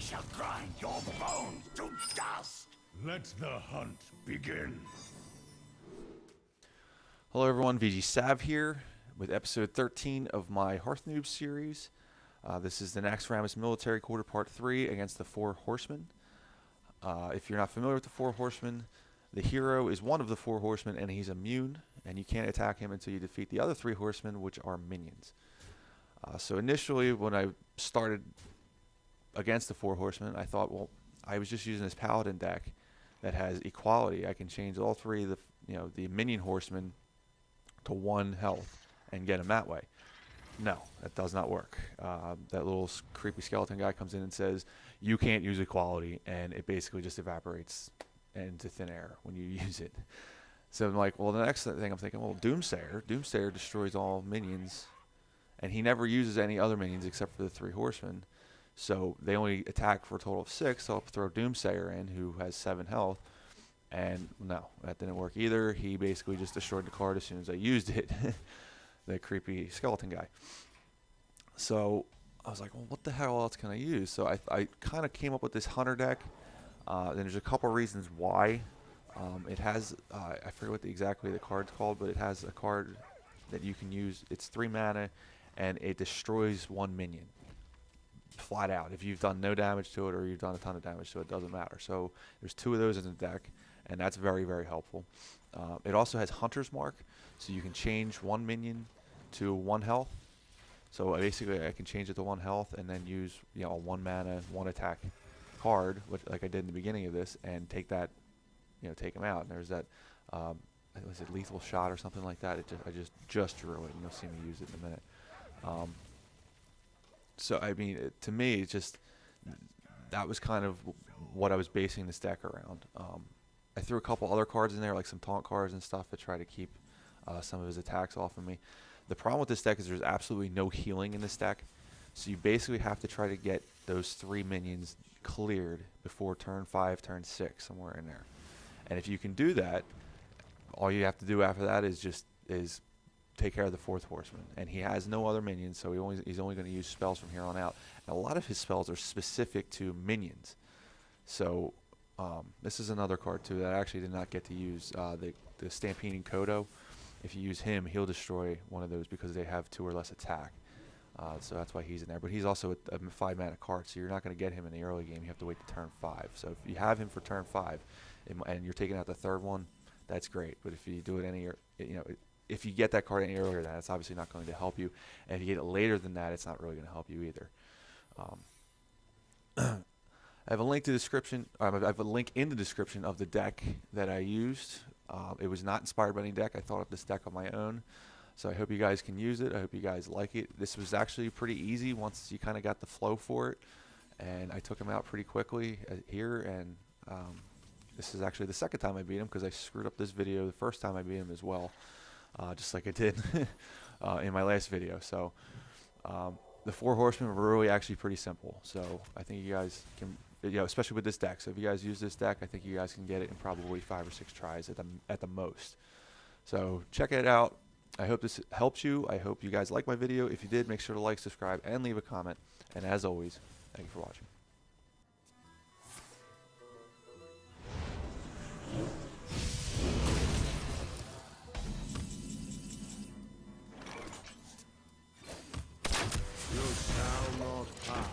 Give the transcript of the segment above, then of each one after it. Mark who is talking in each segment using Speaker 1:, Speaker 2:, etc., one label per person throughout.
Speaker 1: shall grind your bones to dust. Let the hunt begin.
Speaker 2: Hello everyone, VG Sav here with episode 13 of my HearthNoob series. This is the Naxxramas Military Quarter Part 3 against the Four Horsemen. If you're not familiar with the Four Horsemen, the hero is one of the Four Horsemen and he's immune, and you can't attack him until you defeat the other three horsemen, which are minions. So initially when I started against the Four Horsemen, I thought, well, I was just using this Paladin deck that has equality. I can change all three of the minion horsemen to 1 health and get them that way. No, that does not work. That little creepy skeleton guy comes in and says, you can't use equality, and it basically just evaporates into thin air when you use it. So I'm like, well, the next thing I'm thinking, well, Doomsayer destroys all minions, and he never uses any other minions except for the 3 horsemen. So they only attack for a total of 6, so I'll throw Doomsayer in, who has 7 health. And no, that didn't work either. He basically just destroyed the card as soon as I used it. The creepy skeleton guy. So I was like, well, what the hell else can I use? So I kind of came up with this hunter deck. And there's a couple reasons why. It has, I forget what exactly the card's called, but it has a card that you can use. It's 3 mana, and it destroys 1 minion. Flat out. If you've done no damage to it or you've done a ton of damage to it, it doesn't matter. So there's 2 of those in the deck, and that's very, very helpful. It also has Hunter's Mark, so you can change 1 minion to 1 health. So basically I can change it to 1 health and then use a 1 mana, 1 attack card, which, like I did in the beginning of this, and take that, take him out. And there's that, was it Lethal Shot or something like that? I just drew it, and you'll see me use it in a minute. So I mean, to me, it's just, that was kind of what I was basing this deck around. I threw a couple other cards in there, like some taunt cards and stuff, to try to keep some of his attacks off of me. The problem with this deck is there's absolutely no healing in this deck, so you basically have to try to get those 3 minions cleared before turn 5, turn 6, somewhere in there. And if you can do that, all you have to do after that is take care of the 4th horseman, and he has no other minions, so he's only going to use spells from here on out. And a lot of his spells are specific to minions. So this is another card too that I actually did not get to use. The Stampeding Kodo. If you use him, he'll destroy one of those because they have 2 or less attack. So that's why he's in there. But he's also a 5 mana card, so you're not going to get him in the early game. You have to wait to turn 5. So if you have him for turn 5, and you're taking out the 3rd one, that's great. But if you do it if you get that card any earlier than that, it's obviously not going to help you. And if you get it later than that, it's not really going to help you either. I have a link to the description. I have a link in the description of the deck that I used. It was not inspired by any deck. I thought of this deck on my own. So I hope you guys can use it. I hope you guys like it. This was actually pretty easy once you kind of got the flow for it. And I took him out pretty quickly here. And this is actually the 2nd time I beat him, because I screwed up this video the 1st time I beat him as well. Just like I did in my last video. So the 4 horsemen were really actually pretty simple. So I think you guys can, especially with this deck. So if you guys use this deck, I think you guys can get it in probably 5 or 6 tries at the most. So check it out. I hope this helps you. I hope you guys like my video. If you did, make sure to like, subscribe, and leave a comment. And as always, thank you for watching.
Speaker 1: You shall not pass.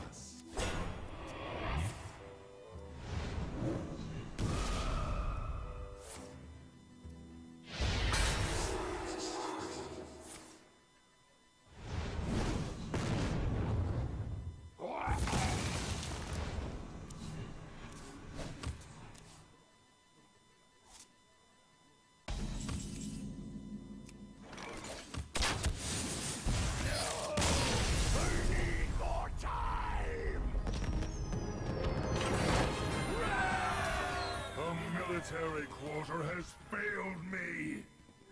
Speaker 1: Military quarter has failed me.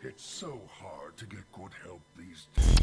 Speaker 1: It's so hard to get good help these days.